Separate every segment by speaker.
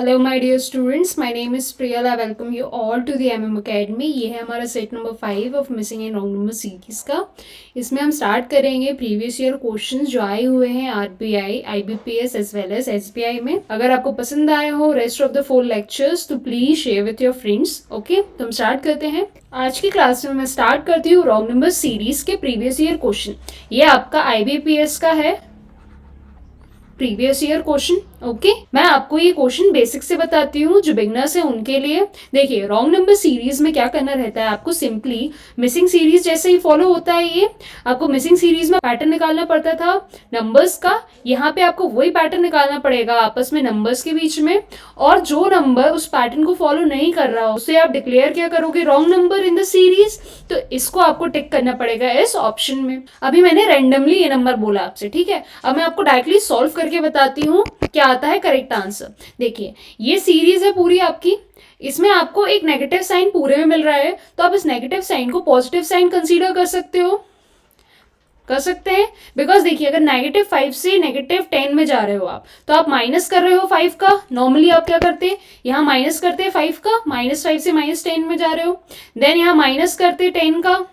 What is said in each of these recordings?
Speaker 1: Hello my dear students, my name is Priyal. I welcome you all to the MM academy. ये है हमारा set number 5 of missing and wrong number series का। इसमें हम start करेंगे previous year questions जो आए हुए हैं RBI, IBPS as well as SBI में। अगर आपको पसंद आए हो रेस्ट ऑफ द 4 लेक्चर्स तो please share with your friends. Okay, तो हम स्टार्ट करते हैं। आज की क्लास में मैं स्टार्ट करती हूँ रॉन्ग नंबर सीरीज के प्रीवियस ईयर क्वेश्चन। ये आपका आईबीपीएस का है प्रीवियस ईयर क्वेश्चन। ओके, मैं आपको ये क्वेश्चन बेसिक से बताती हूँ जो बिगनर्स है उनके लिए। देखिए, रॉन्ग नंबर सीरीज में क्या करना रहता है, आपको सिंपली मिसिंग सीरीज जैसे ही फॉलो होता है ये। आपको मिसिंग सीरीज में पैटर्न निकालना पड़ता था नंबर्स का, यहाँ पे आपको वही पैटर्न निकालना पड़ेगा आपस में नंबर्स के बीच में। और जो नंबर उस पैटर्न को फॉलो नहीं कर रहा उसे आप डिक्लेयर क्या करोगे, wrong number in the series. तो इसको आपको टिक करना पड़ेगा इस ऑप्शन में। अभी मैंने रैंडमली ये नंबर बोला आपसे, ठीक है। अब मैं आपको डायरेक्टली सॉल्व करके बताती हूँ क्या आता है करेक्ट आंसर। देखिए, ये सीरीज है पूरी आपकी, इसमें आपको एक नेगेटिव साइन पूरे में मिल रहा है, तो आप इस नेगेटिव साइन को पॉजिटिव साइन कंसीडर कर सकते हैं। बिकॉज देखिए, अगर -5 से -10 में जा रहे हो आप, तो आप माइनस कर रहे हो 5 का। नॉर्मली आप क्या करते हैं, यहाँ माइनस करते हैं 5 का, -5 से -10 में जा रहे हो। देन यहाँ माइनस करते 10 का,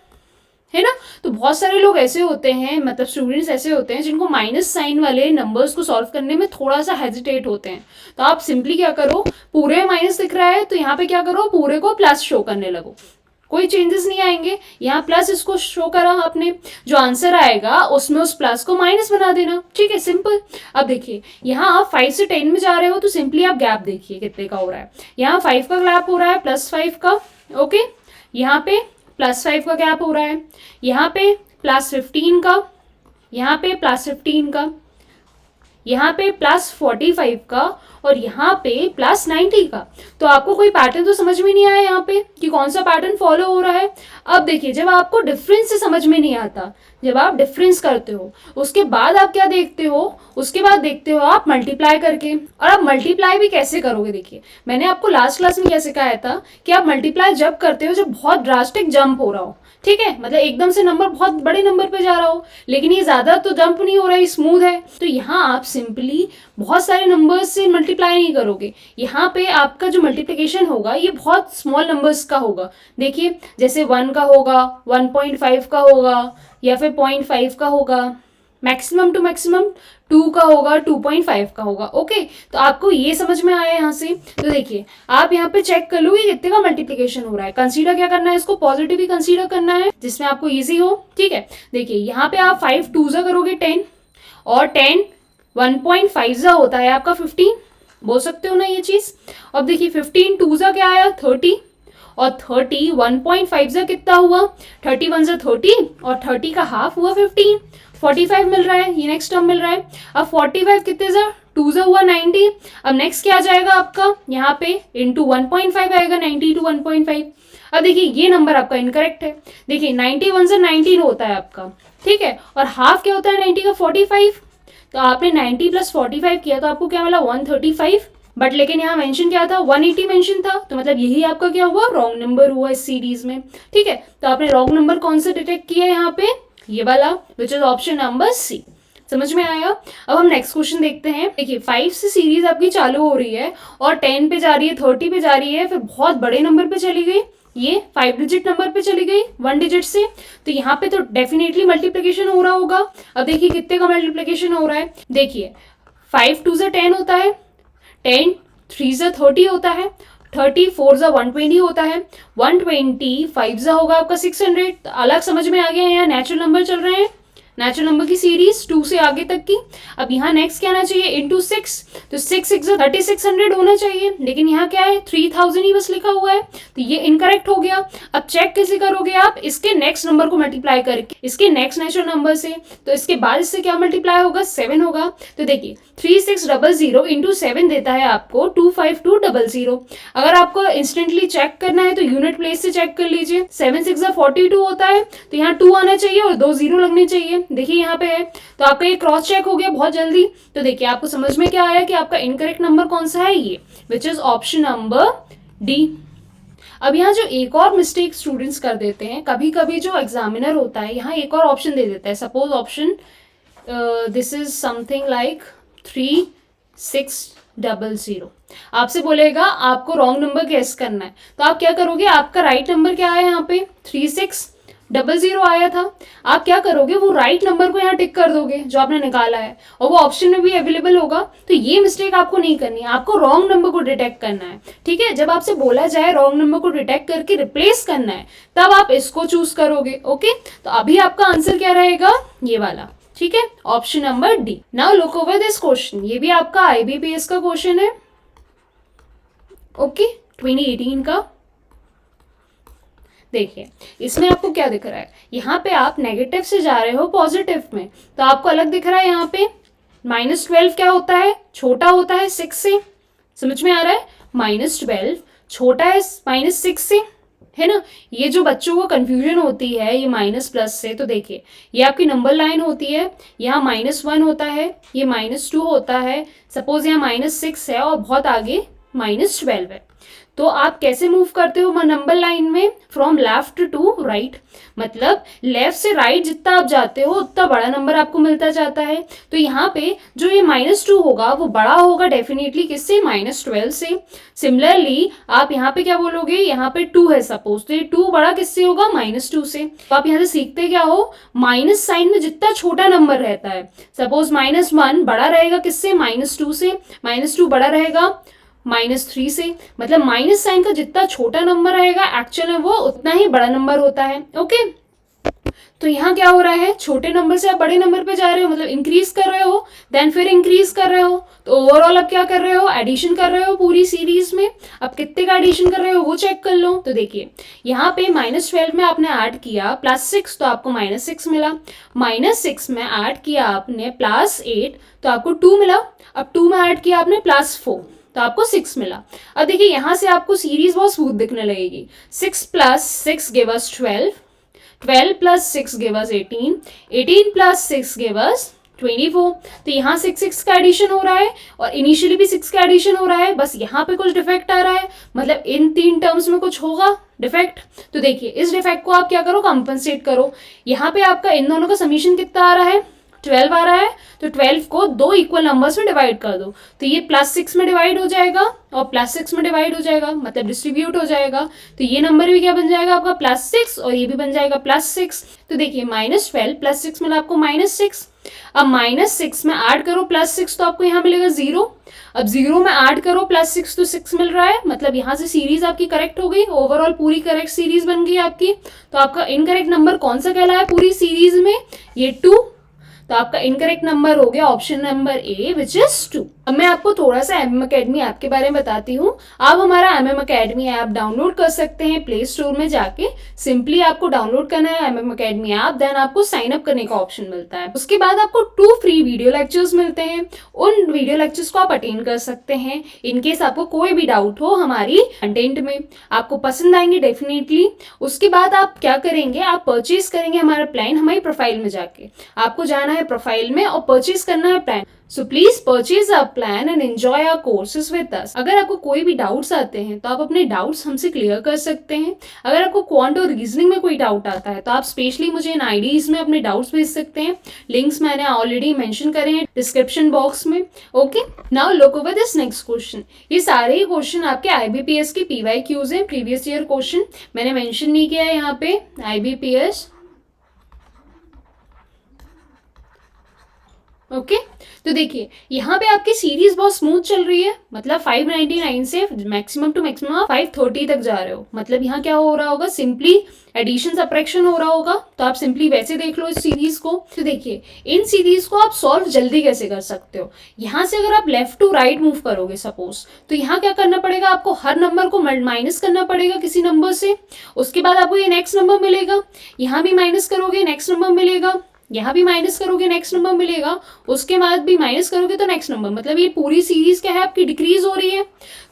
Speaker 1: है ना। तो बहुत सारे लोग ऐसे होते हैं, मतलब स्टूडेंट्स ऐसे होते हैं जिनको माइनस साइन वाले नंबर्स को सॉल्व करने में थोड़ा सा हेजिटेट होते हैं। तो आप सिंपली क्या करो, पूरे में माइनस दिख रहा है तो यहाँ पे क्या करो, पूरे को प्लस शो करने लगो। कोई चेंजेस नहीं आएंगे, यहाँ प्लस इसको शो करा आपने, जो आंसर आएगा उसमें उस प्लस को माइनस बना देना, ठीक है, सिंपल। अब देखिए, यहाँ आप 5 से 10 में जा रहे हो तो सिंपली आप गैप देखिए कितने का हो रहा है। यहाँ 5 का गैप हो रहा है +5 का, ओके। यहाँ पे +5 का गैप हो रहा है, यहाँ पे +15 का, यहाँ पे +15 का, यहाँ पे +45 का, और यहाँ पे +90 का। तो आपको कोई पैटर्न तो समझ में नहीं आया यहाँ पे कि कौन सा पैटर्न फॉलो हो रहा है। अब देखिए, जब आपको डिफरेंस से समझ में नहीं आता, जब आप डिफरेंस करते हो उसके बाद आप क्या देखते हो, उसके बाद देखते हो आप मल्टीप्लाई करके। और आप मल्टीप्लाई भी कैसे करोगे, देखिए मैंने आपको लास्ट क्लास में क्या सिखाया था कि आप मल्टीप्लाई जब करते हो जब बहुत ड्रास्टिक जंप हो रहा हो, ठीक है, मतलब एकदम से नंबर बहुत बड़े नंबर पे जा रहा हो, लेकिन ये ज्यादा तो जंप नहीं हो रहा है, स्मूथ है। तो यहाँ आप सिंपली बहुत सारे नंबर्स से मल्टीप्लाई नहीं करोगे, यहाँ पे आपका जो मल्टीप्लिकेशन होगा ये बहुत स्मॉल नंबर्स का होगा। देखिए, जैसे 1 का होगा, 1.5 का होगा, या फिर 0.5 का होगा, मैक्सिमम टू मैक्सिमम 2 का होगा, 2.5 का होगा। ओके, तो आपको ये समझ में आया यहाँ से। तो देखिए, आप यहाँ पे चेक कर लो ये कितने का मल्टीप्लिकेशन हो रहा है। कंसीडर क्या करना है, इसको पॉजिटिव ही कंसीडर करना है जिसमें आपको इजी हो, ठीक है। देखिए, यहाँ पे आप 5 2 करोगे 10, और 10 1.5 होता है आपका 15, बोल सकते हो ना ये चीज। अब देखिए, 15 2 क्या आया 30, और 30 1.5 कितना हुआ, 31 30, और 30 का हाफ हुआ 15, 45 मिल रहा है, ये नेक्स्ट टर्म मिल रहा है। अब 45 कितने 2 हुआ 90। अब नेक्स्ट क्या आ जाएगा आपका, यहाँ पे इंटू 1.5 आएगा, 90 टू 1.5। अब देखिए, ये नंबर आपका इनकरेक्ट है। देखिए, 91 से 19 होता है आपका, ठीक है, और हाफ क्या होता है 90 का 45। तो आपने 90 + 45 किया तो आपको क्या मिला 135, बट लेकिन यहाँ मेंशन क्या था 180 मेंशन था, तो मतलब यही आपका क्या हुआ, रॉन्ग नंबर हुआ इस सीरीज में, ठीक है। तो आपने रॉन्ग नंबर कौन सा डिटेक्ट किया यहाँ पे, ये वाला, which is option number C. समझ में आया। अब हम नेक्स्ट क्वेश्चन देखते हैं। देखिए, 5 से सीरीज आपकी चालू हो रही है और 10 पे जा रही है, 30 पे जा रही है, फिर बहुत बड़े नंबर पे चली गई, ये 5 डिजिट नंबर पे चली गई 1 डिजिट से। तो यहाँ पे तो डेफिनेटली मल्टीप्लिकेशन हो रहा होगा। अब देखिए कितने का मल्टीप्लिकेशन हो रहा है, देखिए 5 2 10 होता है, 10 3 30 होता है, 30 4 120 होता है, 120 5 होगा आपका 600। तो अलग समझ में आ गया, यहाँ नेचुरल नंबर चल रहे हैं, नेचुरल नंबर की सीरीज 2 से आगे तक की। अब यहाँ नेक्स्ट क्या आना चाहिए, इंटू 6, तो 6 6 3600 होना चाहिए, लेकिन यहाँ क्या है 3000 ही बस लिखा हुआ है, तो ये इनकरेक्ट हो गया। अब चेक कैसे करोगे आप, इसके नेक्स्ट नंबर को मल्टीप्लाई करके, इसके नेक्स्ट नेचुरल नंबर से, तो इसके बाद इससे क्या मल्टीप्लाई होगा 7 होगा। तो देखिए 3600 इंटू 7 देता है आपको 25200। अगर आपको इंस्टेंटली चेक करना है तो यूनिट प्लेस से चेक कर लीजिए, 7 6 42 होता है, तो यहाँ 2 आना चाहिए और 2 0 लगने चाहिए। देखिए यहाँ पे है, तो आपका ये क्रॉस चेक हो गया बहुत जल्दी। तो देखिए आपको समझ में क्या आया कि आपका इनकरेक्ट नंबर कौन सा है, ये, विच इज ऑप्शन नंबर डी। अब यहाँ जो एक और मिस्टेक स्टूडेंट्स कर देते हैं, कभी कभी जो एग्जामिनर होता है यहाँ एक और ऑप्शन दे देता है। Suppose option this is something like 3600, आपसे बोलेगा आपको रॉन्ग नंबर गेस करना है, तो आप क्या करोगे, आपका राइट नंबर क्या है यहाँ पे 3600 आया था, आप क्या करोगे, वो राइट नंबर को यहाँ टिक कर दोगे जो आपने निकाला है, और वो ऑप्शन में भी अवेलेबल होगा। तो ये मिस्टेक आपको नहीं करनी है, आपको रॉन्ग नंबर को डिटेक्ट करना है। ठीक है, जब आपसे बोला जाए रॉन्ग नंबर को डिटेक्ट करके रिप्लेस करना है, तब आप इसको चूज करोगे। ओके, तो अभी आपका आंसर क्या रहेगा, ये वाला। ठीक है, option number D. Now look over this question, ये भी आपका आईबीपीएस का क्वेश्चन है। ओके, 2018 का। देखिए इसमें आपको क्या दिख रहा है, यहाँ पे आप नेगेटिव से जा रहे हो पॉजिटिव में, तो आपको अलग दिख रहा है। यहाँ पे -12 क्या होता है, छोटा होता है 6 से, समझ में आ रहा है, -12 छोटा है -6 से, है ना। ये जो बच्चों को कंफ्यूजन होती है ये माइनस प्लस से, तो देखिए ये आपकी नंबर लाइन होती है, यहाँ -1 होता है, ये -2 होता है, सपोज यहाँ -6 है और बहुत आगे -12 है, तो आप कैसे मूव करते हो नंबर लाइन में, फ्रॉम लेफ्ट टू राइट, मतलब लेफ्ट से राइट जितना आप जाते हो उतना बड़ा नंबर आपको मिलता जाता है। तो यहाँ पे जो ये -2 होगा वो बड़ा होगा डेफिनेटली किससे, -12 से। सिमिलरली आप यहाँ पे क्या बोलोगे, यहाँ पे 2 है सपोज, तो ये 2 बड़ा किससे होगा, -2 से। तो आप यहाँ से सीखते क्या हो, माइनस साइन में जितना छोटा नंबर रहता है, सपोज -1 बड़ा रहेगा किससे, -2 से, -2 बड़ा रहेगा -3 से, मतलब माइनस साइन का जितना छोटा नंबर रहेगा एक्चुअल में वो उतना ही बड़ा नंबर होता है। ओके, तो यहाँ क्या हो रहा है, छोटे नंबर से आप बड़े नंबर पे जा रहे हो, मतलब इंक्रीज कर रहे हो, देन फिर इंक्रीज कर रहे हो, तो ओवरऑल आप क्या कर रहे हो, एडिशन कर रहे हो पूरी सीरीज में। अब कितने का एडिशन कर रहे हो वो चेक कर लो। तो देखिए यहाँ पे -12 में आपने ऐड किया +6 तो आपको -6 मिला, -6 में ऐड किया आपने +8 तो आपको 2 मिला, अब 2 में ऐड किया आपने +4 तो आपको 6 मिला। अब देखिए यहां से आपको सीरीज बहुत स्मूथ दिखने लगेगी, 6 + 6 give us 12, 12 + 6 give us 18, 18 + 6 give us 24। तो यहाँ 6 का एडिशन हो रहा है और इनिशियली भी 6 का एडिशन हो रहा है, बस यहाँ पे कुछ डिफेक्ट आ रहा है, मतलब इन 3 टर्म्स में कुछ होगा डिफेक्ट। तो देखिए इस डिफेक्ट को आप क्या करो, कंपनसेट करो। यहाँ पे आपका इन दोनों का समीशन कितना आ रहा है, 12 आ रहा है, तो 12 को 2 इक्वल नंबर्स में डिवाइड कर दो, तो ये +6 में डिवाइड हो जाएगा और +6 में डिवाइड हो जाएगा, मतलब डिस्ट्रीब्यूट हो जाएगा। तो ये नंबर भी क्या बन जाएगा आपका +6 और ये भी बन जाएगा +6। तो देखिए -12 +6 मिला आपको -6, अब -6 में ऐड करो +6 तो आपको यहाँ मिलेगा 0, अब 0 में ऐड करो +6 तो 6 मिल रहा है, मतलब यहाँ से सीरीज आपकी करेक्ट हो गई, ओवरऑल पूरी करेक्ट सीरीज बन गई आपकी। तो आपका इनकरेक्ट नंबर कौन सा कहलाया पूरी सीरीज में, ये 2, तो आपका इनकरेक्ट नंबर हो गया option number A which is 2। अब मैं आपको थोड़ा सा MM अकेडमी ऐप के बारे में बताती हूँ। आप हमारा MM अकेडमी ऐप डाउनलोड कर सकते हैं प्ले स्टोर में जाके, सिंपली आपको डाउनलोड करना है MM अकेडमी ऐप, देन आपको साइन अप करने का ऑप्शन मिलता है। उसके बाद आपको 2 फ्री वीडियो लेक्चर्स मिलते हैं, उन वीडियो लेक्चर्स को आप अटेंड कर सकते हैं। इनकेस आपको कोई भी डाउट हो हमारी कंटेंट में, आपको पसंद आएंगे डेफिनेटली। उसके बाद आप क्या करेंगे, आप परचेज करेंगे हमारा प्लान हमारी प्रोफाइल में जाके, आपको जाना है प्रोफाइल में और परचेज करना है plan. So please purchase our plan and enjoy our courses with us. अगर आपको कोई भी डाउट्स आते हैं तो आप अपने डाउट्स हमसे क्लियर कर सकते हैं। अगर आपको क्वांट और रीजनिंग में कोई डाउट आता है तो आप स्पेशली मुझे इन आईडीज में अपने डाउट्स भेज सकते हैं, लिंक्स मैंने ऑलरेडी मेंशन करे हैं डिस्क्रिप्शन बॉक्स में। Okay, now look over this next question. ये सारे ही क्वेश्चन आपके IBPS के PYQs हैं, प्रीवियस ईयर क्वेश्चन, मैंने मेंशन नहीं किया है यहाँ पे IBPS। ओके तो देखिए यहाँ पे आपकी सीरीज बहुत स्मूथ चल रही है, मतलब 599 से मैक्सिमम टू मैक्सिमम आप 530 तक जा रहे हो, मतलब यहाँ क्या हो रहा होगा, सिंपली एडिशन सब्ट्रैक्शन हो रहा होगा। तो आप सिंपली वैसे देख लो इस सीरीज को। तो देखिए इन सीरीज को आप सॉल्व जल्दी कैसे कर सकते हो, यहाँ से अगर आप लेफ्ट टू राइट मूव करोगे सपोज, तो यहाँ क्या करना पड़ेगा, आपको हर नंबर को माइनस करना पड़ेगा किसी नंबर से, उसके बाद आपको ये नेक्स्ट नंबर मिलेगा, यहाँ भी माइनस करोगे नेक्स्ट नंबर मिलेगा, यहाँ भी माइनस करोगे नेक्स्ट नंबर मिलेगा, उसके बाद भी माइनस करोगे तो नेक्स्ट नंबर, मतलब ये पूरी सीरीज क्या है आपकी डिक्रीज हो रही है।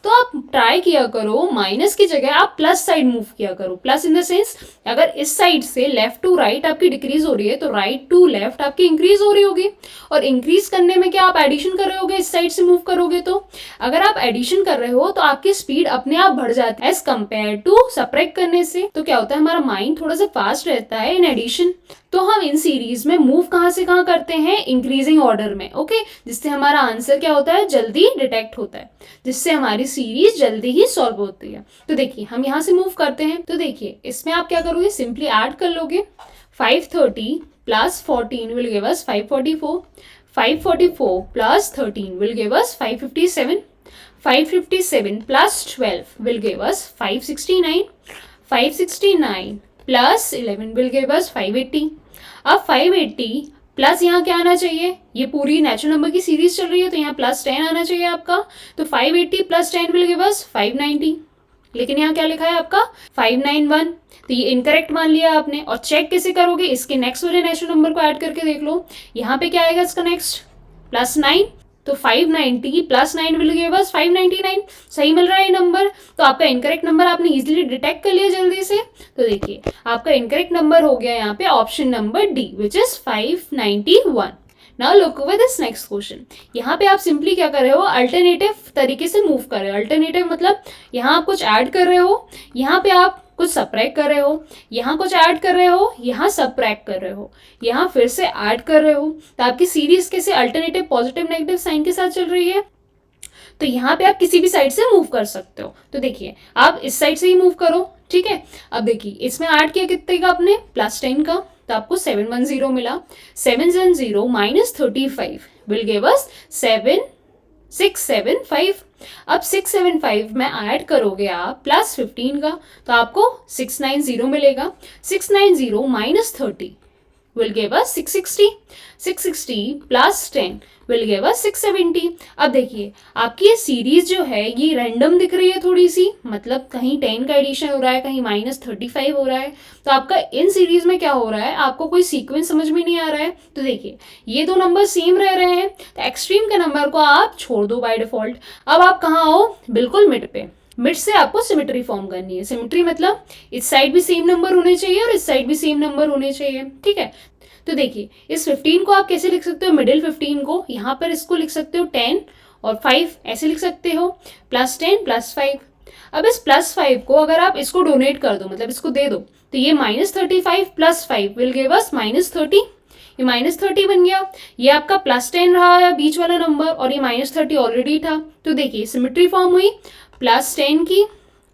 Speaker 1: तो आप ट्राई किया करो माइनस की जगह आप प्लस साइड मूव किया करो। प्लस इन द सेंस, अगर इस साइड से लेफ्ट टू राइट आपकी डिक्रीज हो रही है तो राइट टू लेफ्ट आपकी इंक्रीज हो रही होगी। और इंक्रीज करने में क्या आप एडिशन कर रहे होगे, इस साइड से मूव करोगे तो अगर आप एडिशन कर रहे हो तो आपकी स्पीड अपने आप बढ़ जाती है एज कंपेयर टू सब्ट्रैक्ट करने से। तो क्या होता है, हमारा माइंड थोड़ा सा फास्ट रहता है इन एडिशन। तो हम इन सीरीज में मूव कहाँ से कहाँ करते हैं, इंक्रीजिंग ऑर्डर में, ओके, जिससे हमारा आंसर क्या होता है, जल्दी डिटेक्ट होता है, जिससे हमारी सीरीज जल्दी ही सॉल्व होती है। तो देखिए हम यहाँ से मूव करते हैं, तो देखिए इसमें आप क्या करोगे, सिंपली ऐड कर लोगे। 530 plus 14 will give us 544, 544 plus 13 will give us 557, 557 plus 12 will give us 569, 569 plus 11 will give us 580। अब 580 प्लस यहाँ क्या आना चाहिए, ये पूरी नेचुरल नंबर की सीरीज चल रही है तो यहाँ प्लस 10 आना चाहिए आपका। तो 580 प्लस 10 विल गिव अस 590, लेकिन यहाँ क्या लिखा है आपका 591, तो ये इनकरेक्ट मान लिया आपने। और चेक कैसे करोगे, इसके नेक्स्ट वाले नेचुरल नंबर को ऐड करके देख लो, यहाँ पे क्या आएगा इसका नेक्स्ट, प्लस 9, तो 590 प्लस 9 विल गिव अस 599, सही मिल रहा है नंबर। तो आपका इनकरेक्ट नंबर आपने इजीली डिटेक्ट कर लिया जल्दी से। तो देखिए आपका इनकरेक्ट नंबर हो गया यहाँ पे option number D, which is 591। Now look over this next question. यहाँ पे आप सिंपली क्या कर रहे हो, अल्टरनेटिव तरीके से मूव कर रहे हो। अल्टरनेटिव मतलब यहाँ आप कुछ ऐड कर रहे हो, यहाँ पे आप कुछ सब्ट्रैक्ट कर रहे हो, यहाँ कुछ ऐड कर रहे हो, यहाँ सब्ट्रैक्ट कर रहे हो, यहाँ फिर से ऐड कर रहे हो। तो आपकी सीरीज कैसे अल्टरनेटिव पॉजिटिव नेगेटिव साइन के साथ चल रही है। तो यहाँ पे आप किसी भी साइड से मूव कर सकते हो। तो देखिए आप इस साइड से ही मूव करो, ठीक है। अब देखिए इसमें ऐड किया कितने का आपने, प्लस 10 का, तो आपको 710 मिला। 710 माइनस 35 विल गिव अस 675। अब 675 में ऐड करोगे आप प्लस 15 का, तो आपको 690 मिलेगा। 690 minus 30 will give us 660, 660 plus 10 will give us 670। अब देखिए आपकी ये सीरीज जो है ये रैंडम दिख रही है थोड़ी सी, मतलब कहीं 10 का एडिशन हो रहा है, कहीं माइनस 35 हो रहा है। तो आपका इन सीरीज में क्या हो रहा है, आपको कोई सीक्वेंस समझ में नहीं आ रहा है। तो देखिए ये दो नंबर सेम रह रहे हैं, तो एक्सट्रीम के नंबर को आप छोड़ दो बाय डिफॉल्ट। अब आप कहाँ आओ, बिल्कुल मिड पे। मिड से आपको सिमेट्री फॉर्म करनी है। सिमेट्री मतलब इस साइड भी सेम नंबर होने चाहिए और इस साइड भी सेम नंबर होने चाहिए, ठीक है। तो देखिए इस 15 को आप कैसे लिख सकते हो, मिडिल 15 को यहाँ पर इसको लिख सकते हो 10 और 5 ऐसे लिख सकते हो, प्लस 10 प्लस 5। अब इस प्लस 5 को अगर आप इसको डोनेट कर दो, मतलब इसको दे दो, तो ये minus 35 plus 5 will give us minus 30। ये माइनस 30 बन गया, ये आपका प्लस 10 रहा है बीच वाला नंबर और ये माइनस 30 ऑलरेडी था। तो देखिए सिमेट्री फॉर्म हुई, प्लस 10 की,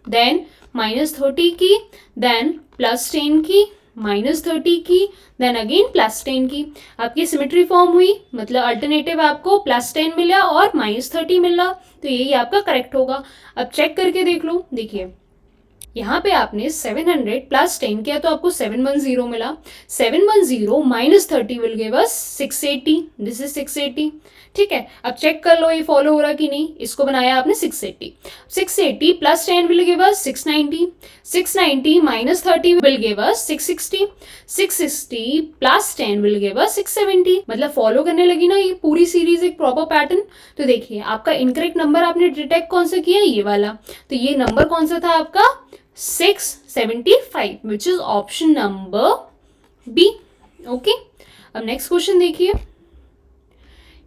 Speaker 1: देन माइनस 30 की, देन प्लस 10 की, माइनस 30 की, देन अगेन प्लस 10 की। आपकी सिमेट्री फॉर्म हुई, मतलब अल्टरनेटिव आपको प्लस 10 मिला और माइनस 30 मिला, तो यही आपका करेक्ट होगा। अब चेक करके देख लो, देखिए यहाँ पे आपने 700 प्लस 10 किया तो आपको 710 मिला। 710 minus 30 will give us 680, this is 680, ठीक है। अब चेक कर लो ये फॉलो हो रहा कि नहीं, इसको बनाया आपने 680। 680 plus 10 will give us 690, 690 minus 30 will give us 660, 660 plus 10 will give us 670। मतलब फॉलो करने लगी ना ये पूरी सीरीज एक प्रॉपर पैटर्न। तो देखिए आपका इनकरेक्ट नंबर आपने डिटेक्ट कौन सा किया, ये वाला। तो ये नंबर कौन सा था आपका, 675, which is option number B, okay. अब नेक्स्ट क्वेश्चन देखिए,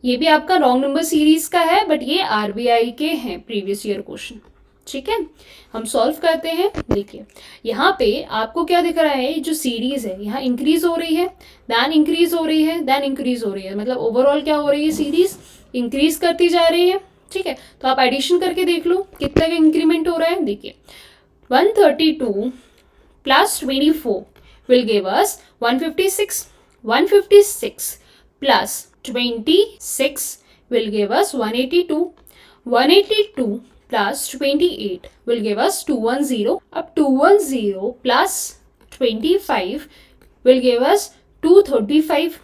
Speaker 1: ये भी आपका रॉन्ग नंबर सीरीज का है, बट ये आरबीआई के हैं प्रीवियस ईयर क्वेश्चन, ठीक है। हम सॉल्व करते हैं। देखिए यहाँ पे आपको क्या दिख रहा है, जो सीरीज है यहाँ इंक्रीज हो रही है, देन इंक्रीज हो रही है, देन इंक्रीज हो रही है, मतलब ओवरऑल क्या हो रही है, सीरीज इंक्रीज करती जा रही है, ठीक है। तो आप एडिशन करके देख लो कितना का इंक्रीमेंट हो रहा है। देखिए 132 plus 24 will give us 156, 156 plus 26 will give us 182, 182 plus 28 will give us 210. अब 210 plus 25 will give us 235.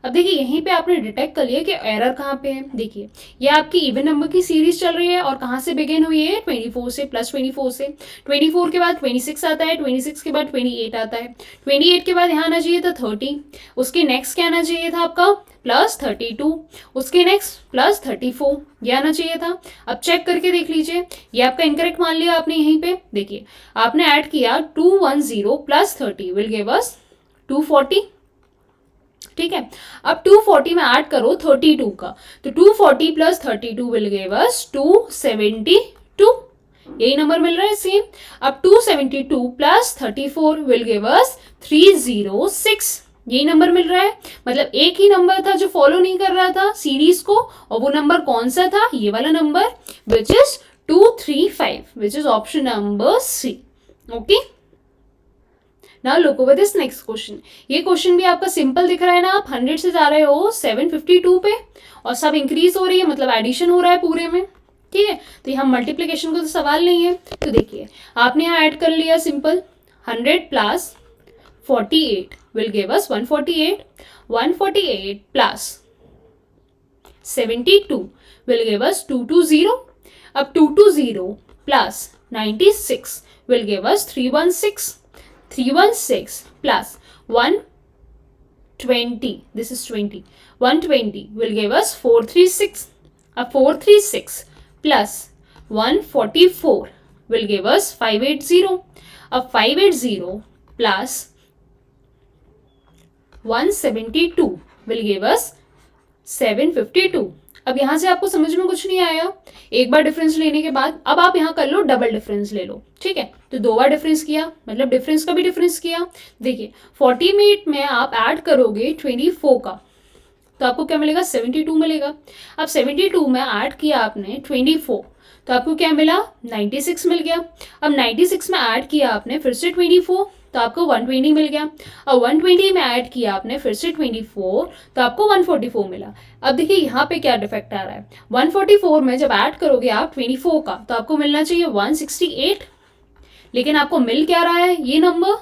Speaker 1: अब देखिए यहीं पे आपने डिटेक्ट कर लिया कि एरर कहाँ पे है। देखिए ये आपकी इवन नंबर की सीरीज चल रही है और कहाँ से बिगिन हुई है, 24 से, प्लस 24 से। 24 के बाद 26 आता है, 26 के बाद 28 आता है, 28 के बाद यहाँ आना चाहिए था 30, उसके नेक्स्ट क्या आना चाहिए था आपका प्लस 32, उसके नेक्स्ट प्लस 34, ये आना चाहिए था। अब चेक करके देख लीजिए, ये आपका इनकरेक्ट मान लिया आपने। यहीं पे देखिए आपने ऐड किया 210 प्लस 30 विल गिव अस 240, ठीक है। अब 240 में ऐड करो 32 का, तो 240 प्लस 32 विल गिव अस 272, यही नंबर मिल रहा है सेम। अब 272 प्लस 34 विल गिव अस 306, यही नंबर मिल रहा है। मतलब एक ही नंबर था जो फॉलो नहीं कर रहा था सीरीज को, और वो नंबर कौन सा था, ये वाला number, which is 235, which is option number C. Okay, now look over this next question. ये क्वेश्चन भी आपका सिंपल दिख रहा है ना, आप 100 से जा रहे हो 752 पे, और सब इंक्रीज हो रही है, मतलब एडिशन हो रहा है पूरे में, ठीक है। तो यहाँ मल्टीप्लीकेशन का तो सवाल नहीं है। तो देखिए आपने यहाँ ऐड कर लिया simple, 100 plus 48 will give us 148, 148 plus 72 will give us 220, अब 220 plus 96 will give us 316, 316 plus 120, this is 20, 120 will give us 436, अब 436 plus 144 will give us 580, अब 580 plus 172 will give us 752। अब यहां से आपको समझ में कुछ नहीं आया, एक बार डिफरेंस लेने के बाद अब आप यहां कर लो डबल डिफरेंस ले लो, ठीक है। तो 2 बार डिफरेंस किया, मतलब डिफरेंस का भी डिफरेंस किया। देखिए 48 में आप ऐड करोगे 24 का, तो आपको क्या मिलेगा, 72 मिलेगा। अब 72 में ऐड किया आपने 24, तो आपको क्या मिला, 96 मिल गया। अब 96 में ऐड किया आपने फिर से 24, तो आपको 120 मिल गया। अब 120 में ऐड किया आपने फिर से 24, तो आपको 144 मिला। अब देखिए यहाँ पे क्या डिफेक्ट आ रहा है, 144 में जब ऐड करोगे आप 24 का, तो आपको मिलना चाहिए 168, लेकिन आपको मिल क्या रहा है, ये नंबर।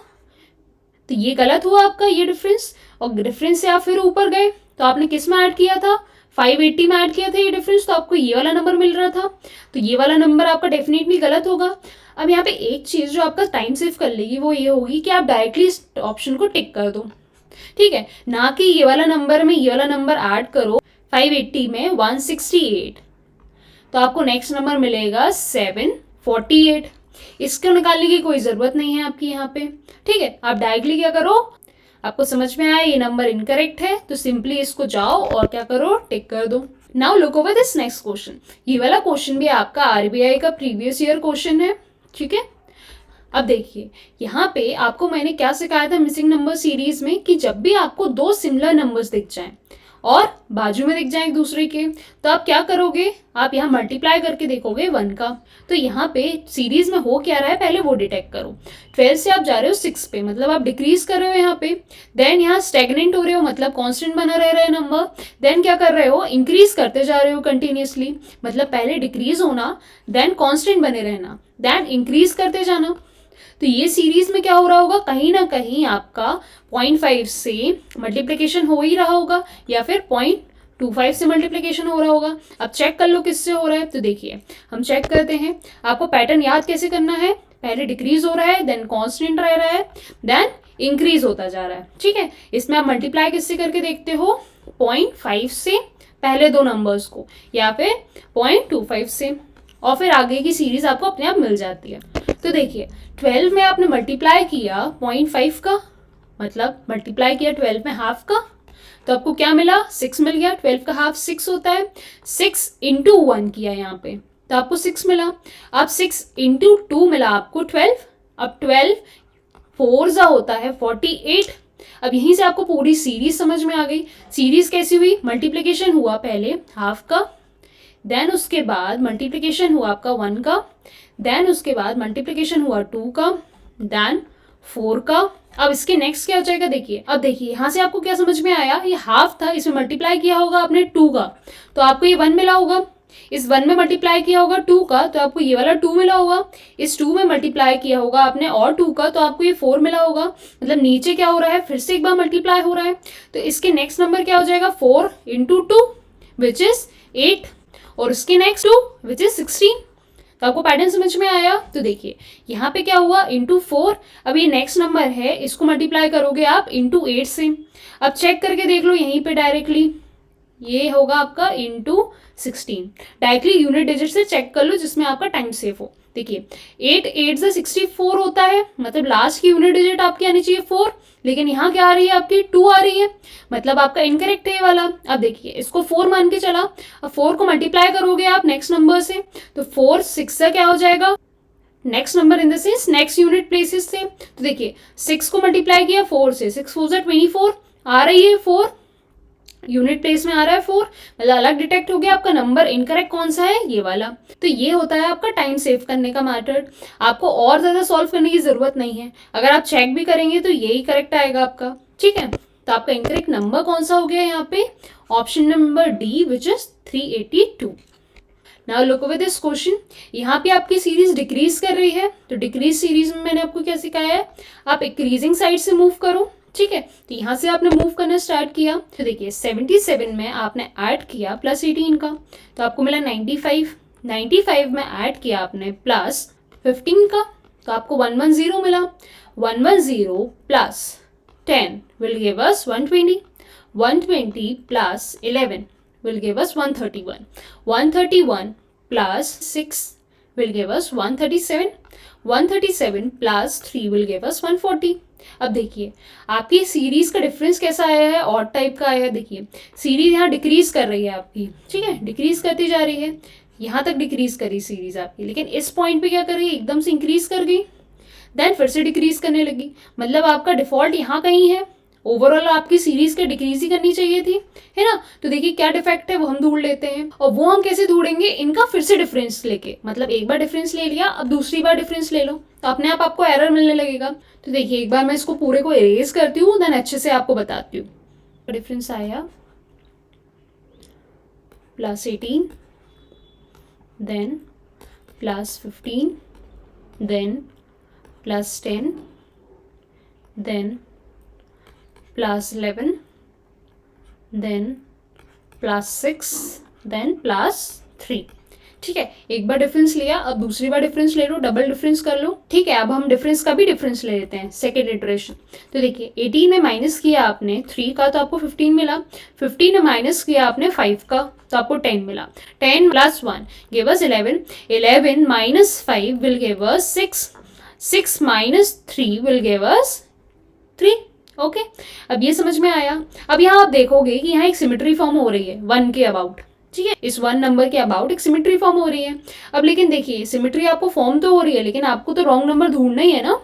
Speaker 1: तो ये गलत हुआ आपका ये डिफरेंस, और डिफरेंस से आप फिर ऊपर गए, तो आपने किस में ऐड किया था, 580 में ऐड किया था ये डिफरेंस, तो आपको ये वाला नंबर मिल रहा था। तो ये वाला नंबर आपका डेफिनेटली गलत होगा। अब यहाँ पे एक चीज जो आपका टाइम सेव कर लेगी वो ये होगी कि आप डायरेक्टली इस ऑप्शन को टिक कर दो, ठीक है, ना कि ये वाला नंबर में ये वाला नंबर ऐड करो 580 में 168, तो आपको नेक्स्ट नंबर मिलेगा 748। इसको निकालने की कोई जरूरत नहीं है आपकी यहाँ पे, ठीक है। आप डायरेक्टली क्या करो, आपको समझ में आया ये नंबर इनकरेक्ट है, तो सिंपली इसको जाओ और क्या करो, टिक कर दो। Now look over this next question. ये वाला क्वेश्चन भी आपका आरबीआई का प्रीवियस ईयर क्वेश्चन है, ठीक है। अब देखिए यहाँ पे आपको मैंने क्या सिखाया था मिसिंग नंबर सीरीज में, कि जब भी आपको 2 सिमिलर नंबर्स दिख जाएं और बाजू में दिख जाए एक दूसरे के, तो आप क्या करोगे, आप यहाँ मल्टीप्लाई करके देखोगे 1 का। तो यहाँ पे सीरीज में हो क्या रहा है पहले वो डिटेक्ट करो। 12 से आप जा रहे हो 6 पे, मतलब आप डिक्रीज कर रहे हो यहाँ पे। देन यहाँ स्टेगनेंट हो रहे हो, मतलब कांस्टेंट बना रह रहा है नंबर। देन क्या कर रहे हो, इंक्रीज करते जा रहे हो कंटिन्यूसली, मतलब पहले डिक्रीज होना, देन कांस्टेंट बने रहना, देन इंक्रीज करते जाना। तो ये सीरीज में क्या हो रहा होगा, कहीं ना कहीं आपका 0.5 से मल्टीप्लिकेशन हो ही रहा होगा, या फिर 0.25 से मल्टीप्लिकेशन हो रहा होगा। अब चेक कर लो किससे हो रहा है। तो देखिए हम चेक करते हैं, आपको पैटर्न याद कैसे करना है, पहले डिक्रीज हो रहा है, देन कांस्टेंट रह रहा है, देन इंक्रीज होता जा रहा है, ठीक है। इसमें आप मल्टीप्लाई किससे करके देखते हो, 0.5 से पहले 2 नंबर्स को, या फिर 0.25 से, और फिर आगे की सीरीज आपको अपने आप मिल जाती है। तो देखिए 12 में आपने मल्टीप्लाई किया 0.5 का, मतलब मल्टीप्लाई किया 12 में हाफ का, तो आपको क्या मिला, 6 मिल गया। 12 का हाफ 6 होता है, 6 इंटू 1 किया यहाँ पे, तो आपको 6 मिला। अब 6 इंटू 2 मिला आपको 12, अब 12 4 जा होता है 48। अब यहीं से आपको पूरी सीरीज समझ में आ गई। सीरीज कैसी हुई, मल्टीप्लिकेशन हुआ पहले हाफ का, देन उसके बाद मल्टीप्लिकेशन हुआ आपका 1 का, देन उसके बाद मल्टीप्लिकेशन हुआ 2 का, देन 4 का। अब इसके नेक्स्ट क्या हो जाएगा, देखिए अब देखिए यहाँ से आपको क्या समझ में आया, ये हाफ था, इसमें मल्टीप्लाई किया होगा आपने 2 का, तो आपको ये 1 मिला होगा। इस 1 में मल्टीप्लाई किया होगा 2 का, तो आपको ये वाला 2 मिला होगा। इस 2 में मल्टीप्लाई किया होगा आपने और 2 का, तो आपको ये 4 मिला होगा। मतलब नीचे क्या हो रहा है, फिर से एक बार मल्टीप्लाई हो रहा है, तो इसके नेक्स्ट नंबर क्या हो जाएगा, 4 इंटू 2 विच इज 8, और उसके नेक्स्ट 2 विच इज 16। तो आपको पैटर्न समझ में आया। तो देखिए यहाँ पे क्या हुआ, इंटू 4। अब ये नेक्स्ट नंबर है, इसको मल्टीप्लाई करोगे आप इंटू 8 से। अब चेक करके देख लो यहीं पे डायरेक्टली, ये होगा आपका इंटू 16। डायरेक्टली यूनिट डिजिट से चेक कर लो जिसमें आपका टाइम सेव हो। देखिए 8 8 से 64 होता है, मतलब लास्ट की यूनिट डिजिट आपकी आनी चाहिए 4, लेकिन यहाँ क्या आ रही है आपकी 2 आ रही है, मतलब आपका इनकरेक्ट है ये वाला। अब देखिए इसको 4 मान के चला, अब 4 को मल्टीप्लाई करोगे आप नेक्स्ट नंबर से, तो 4 6 से क्या हो जाएगा, next number in the sense next unit places से। तो देखिए 6 को मल्टीप्लाई किया 4 से, 6 4 24 आ रही है 4, यूनिट प्लेस में आ रहा है 4, मतलब अलग डिटेक्ट हो गया। आपका नंबर इनकरेक्ट कौन सा है, ये वाला। तो ये होता है आपका टाइम सेव करने का मैथड। आपको और ज्यादा सॉल्व करने की जरूरत नहीं है, अगर आप चेक भी करेंगे तो यही करेक्ट आएगा आपका, ठीक है। तो आपका इनकरेक्ट नंबर कौन सा हो गया यहाँ पे, option number D which is 382। Now look over this question. यहाँ पे आपकी सीरीज डिक्रीज कर रही है, तो डिक्रीज सीरीज में मैंने आपको क्या सिखाया है, आप इंक्रीजिंग साइड से मूव करो, ठीक है। तो यहाँ से आपने मूव करना स्टार्ट किया, तो देखिए 77 में आपने ऐड किया प्लस 18 का, तो आपको मिला 95। 95 में ऐड किया आपने प्लस 15 का, तो आपको 110 मिला। 110 plus 10 will give us 120। 120 plus 11 will give us 131. 131 plus 6 will give us 137. 137 plus 3 will give us 140. अब देखिए आपकी सीरीज का डिफरेंस कैसा आया है, ऑड टाइप का आया है। देखिए सीरीज यहाँ डिक्रीज कर रही है आपकी, ठीक है, डिक्रीज करती जा रही है, यहाँ तक डिक्रीज करी सीरीज आपकी, लेकिन इस पॉइंट पे क्या कर रही है, एकदम से इंक्रीज कर गई, देन फिर से डिक्रीज करने लगी। मतलब आपका डिफॉल्ट यहाँ कहीं है, ओवरऑल आपकी सीरीज के डिक्रीज ही करनी चाहिए थी, है ना। तो देखिए क्या डिफेक्ट है वो हम ढूंढ लेते हैं, और वो हम कैसे ढूंढेंगे, इनका फिर से डिफरेंस लेके, मतलब एक बार डिफरेंस ले लिया, अब दूसरी बार डिफरेंस ले लो, तो अपने आप आपको एरर मिलने लगेगा। तो देखिए एक बार मैं इसको पूरे को इरेज करती हूँ, देन अच्छे से आपको बताती हूँ। डिफरेंस आया plus 18, then plus 15, then plus 10, then plus 11, then plus 6, then plus 3, ठीक है। एक बार डिफरेंस लिया, अब दूसरी बार डिफरेंस ले लो, डबल डिफरेंस कर लो, ठीक है। अब हम डिफरेंस का भी डिफरेंस ले लेते हैं, सेकेंड इटरेशन। तो देखिए 18 में माइनस किया आपने 3 का, तो आपको 15 मिला। 15 में माइनस किया आपने 5 का, तो आपको 10 मिला। 10 plus 1 give us 11। 11 minus 5 will give us 6। 6 minus 3 will give us 3। Okay अब ये समझ में आया। अब यहाँ आप देखोगे कि यहाँ एक सिमेट्री फॉर्म हो रही है 1 के अबाउट, ठीक है, इस 1 नंबर के अबाउट एक सिमेट्री फॉर्म हो रही है। अब लेकिन देखिए सिमेट्री आपको फॉर्म तो हो रही है, लेकिन आपको तो रॉन्ग नंबर ढूंढना ही है ना,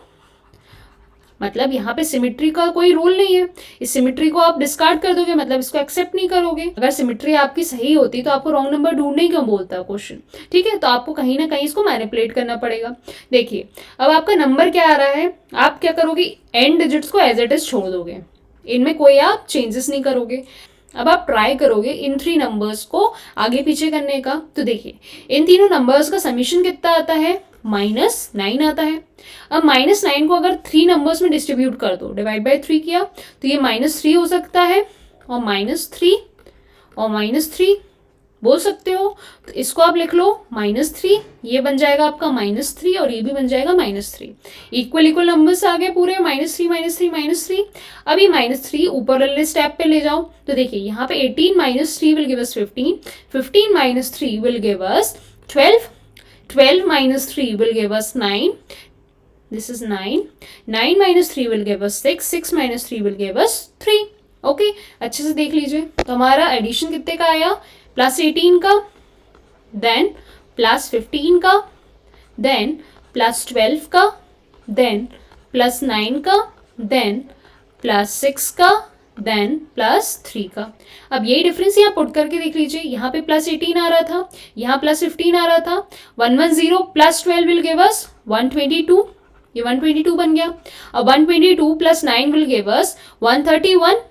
Speaker 1: मतलब यहाँ पे सिमेट्री का कोई रोल नहीं है, इस सिमेट्री को आप डिस्कार्ड कर दोगे, मतलब इसको एक्सेप्ट नहीं करोगे। अगर सिमेट्री आपकी सही होती तो आपको रॉन्ग नंबर ढूंढने ही क्यों बोलता क्वेश्चन, ठीक है। तो आपको कहीं ना कहीं इसको मैनिपुलेट करना पड़ेगा। देखिए अब आपका नंबर क्या आ रहा है, आप क्या करोगे, एंड डिजिट्स को एज इट इज छोड़ दोगे, इनमें कोई आप चेंजेस नहीं करोगे। अब आप ट्राई करोगे इन 3 नंबर्स को आगे पीछे करने का, तो देखिए इन तीनों नंबर्स का समीशन कितना आता है, -9 आता है। अब -9 को अगर 3 नंबर्स में डिस्ट्रीब्यूट कर दो, डिवाइड बाय 3 किया, तो ये -3 हो सकता है, और -3 और -3 बोल सकते हो। तो इसको आप लिख लो -3, ये बन जाएगा आपका -3, और ये भी बन जाएगा -3। इक्वल इक्वल नंबर्स आ गए पूरे, -3 -3 -3। अब ये -3 ऊपर वाले स्टेप पे ले जाओ, तो देखिए यहाँ पे 18 -3 will give us 15, 15 -3 will give us 12, 12 -3 will give us 9. This is 9. 9 -3 will give us 6. 6 -3 will give us 3. Okay अच्छे से देख लीजिए। तो हमारा एडिशन कितने का आया, +18 का, देन +15 का, देन +12 का, देन +9 का, देन +6 का, देन +3 का। अब यही डिफरेंस यहाँ पुट करके देख लीजिए, यहाँ पे +18 आ रहा था, यहाँ +15 आ रहा था। 110 + 12 विल गिव अस 122, ये 122 बन गया। अब 122 + 9 विल गिव अस 131,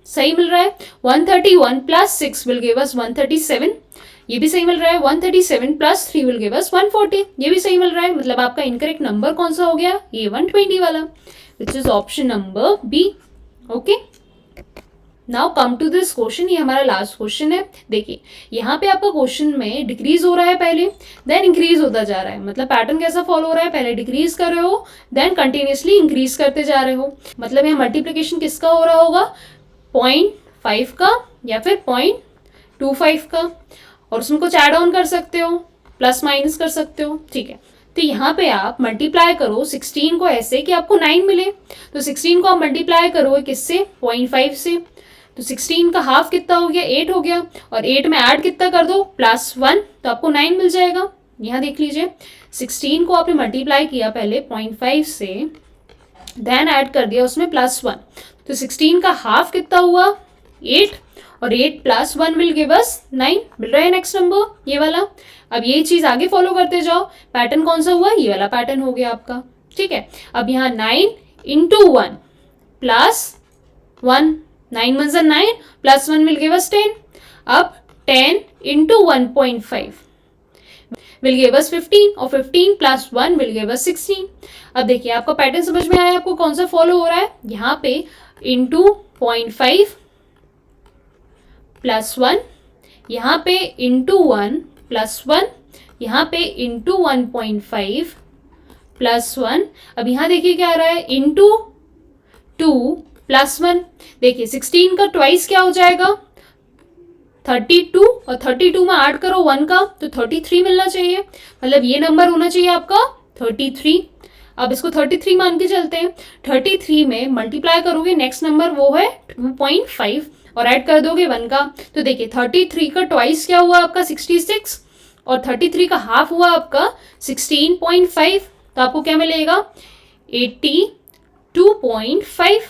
Speaker 1: सही मिल रहा है। 131 + 6 विल गिव अस 137, ये भी सही मिल रहा है। 137 + 3 विल गिव अस 140, ये भी सही मिल रहा है। मतलब आपका इनकरेक्ट नंबर कौन सा हो गया, ये 120 वाला, which is option number B. Okay now come to this question, ये हमारा लास्ट क्वेश्चन है। देखिए यहाँ पे आपका क्वेश्चन में डिक्रीज हो रहा है पहले, देन इंक्रीज होता जा रहा है। मतलब पैटर्न कैसा फॉलो हो रहा है, पहले डिक्रीज कर रहे हो, देन कंटिन्यूसली इंक्रीज करते जा रहे हो। मतलब यहाँ मल्टीप्लीकेशन किसका हो रहा होगा, 0.5 का या फिर 25 का, और उसमें कुछ ऐड ऑन कर सकते हो, प्लस माइनस कर सकते हो, ठीक है। तो यहाँ पे आप मल्टीप्लाई करो 16 को ऐसे कि आपको 9 मिले। तो 16 को आप मल्टीप्लाई करो किससे, 0.5 से। तो 16 का हाफ कितना हो गया, 8 हो गया, और 8 में ऐड कितना कर दो, +1, तो आपको 9 मिल जाएगा। यहाँ देख लीजिए 16 को आपने मल्टीप्लाई किया पहले 0.5 से, देन ऐड कर दिया उसमें +1, तो 16 का हाफ कितना हुआ, 8, और 8 + 1 विल गिव अस 9। मिल रहा है नेक्स्ट नंबर ये वाला। अब ये चीज आगे फॉलो करते जाओ, पैटर्न कौन सा हुआ, ये वाला पैटर्न हो गया आपका, ठीक है। अब यहाँ 9 × 1 + 1, 9 1 9, +1 विल गिव अस 10। अब 10 × 1.5 विल गिव अस 15, और 15 + 1 विल गिव अस 16। अब देखिए आपका पैटर्न समझ में आया, आपको कौन सा फॉलो हो रहा है। यहाँ पे इंटू 0.5 +1, यहाँ पे इंटू 1 +1, यहाँ पे इंटू 1.5 +1। अब यहाँ देखिए क्या आ रहा है, इंटू 2 +1। देखिए 16 का ट्वाइस क्या हो जाएगा, 32, और 32 में ऐड करो 1 का तो 33 मिलना चाहिए, मतलब ये नंबर होना चाहिए आपका 33। अब इसको 33 मान के चलते हैं, 33 में मल्टीप्लाई करोगे नेक्स्ट नंबर वो है 2.5, और ऐड कर दोगे 1 का, तो देखिए 33 का ट्वाइस क्या हुआ आपका 66, और 33 का हाफ हुआ आपका 16.5, तो आपको क्या मिलेगा 82.5,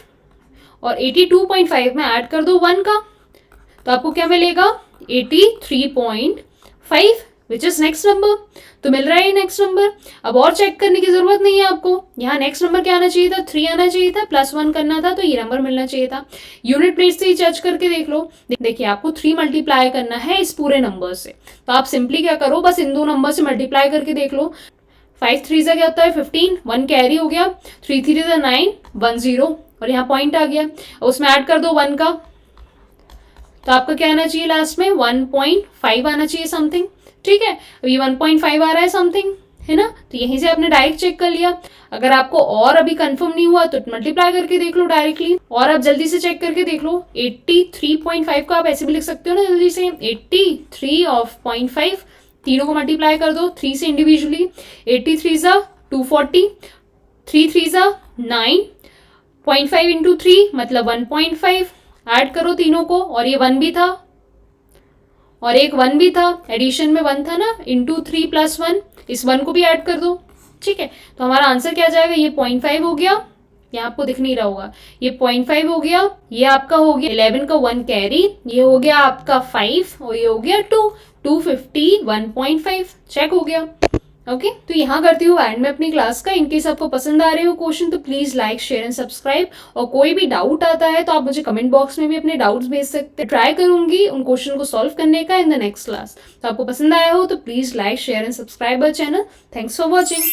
Speaker 1: और 82.5 में ऐड कर दो 1 का, तो आपको क्या मिलेगा 83.5, विच इज नेक्स्ट नंबर। तो मिल रहा है नेक्स्ट नंबर। अब और चेक करने की जरूरत नहीं है आपको, यहाँ नेक्स्ट नंबर क्या आना चाहिए था, 3 आना चाहिए था, +1 करना था, तो ये नंबर मिलना चाहिए था। यूनिट प्लेट से ही जज करके देख लो। देखिए आपको 3 मल्टीप्लाई करना है इस पूरे नंबर से, तो आप सिंपली क्या करो, बस इन दो नंबर से मल्टीप्लाई करके देख लो। 5 3 क्या होता है 15, 1 कैरी हो गया, 3 3 9, 1 0, और यहाँ पॉइंट आ गया, उसमें ऐड कर दो 1 का, तो आपका क्या आना चाहिए लास्ट में 1.5 आना चाहिए समथिंग, ठीक है। अभी 1.5 आ रहा है समथिंग, है ना, तो यहीं से आपने डायरेक्ट चेक कर लिया। अगर आपको और अभी कंफर्म नहीं हुआ तो मल्टीप्लाई करके देख लो डायरेक्टली, और आप जल्दी से चेक करके देख लो। 83.5 का आप ऐसे भी लिख सकते हो ना जल्दी से, 83 ऑफ 0.5, तीनों को मल्टीप्लाई कर दो 3 से इंडिविजुअली, 83 सा 240, 3 3 सा 9, 0.5 इंटू 3 मतलब 1.5, ऐड करो तीनों को, और ये 1 भी था और एक 1 भी था, एडिशन में 1 था ना, इंटू 3 + 1, इस 1 को भी ऐड कर दो, ठीक है। तो हमारा आंसर क्या जाएगा, ये 0.5 हो गया, यहाँ आपको दिख नहीं रहा होगा, ये 0.5 हो गया, ये आपका हो गया 11 का 1 कैरी, ये हो गया आपका 5, और ये हो गया 2, 251.5, चेक हो गया। ओके तो यहाँ करती हूँ एंड में अपनी क्लास का। इनकेस आपको पसंद आ रहे हो क्वेश्चन तो please like share and subscribe, और कोई भी डाउट आता है तो आप मुझे कमेंट बॉक्स में भी अपने डाउट्स भेज सकते हैं, ट्राई करूंगी उन क्वेश्चन को सॉल्व करने का इन द नेक्स्ट क्लास। तो आपको पसंद आया हो तो please like share and subscribe our channel. Thanks for watching.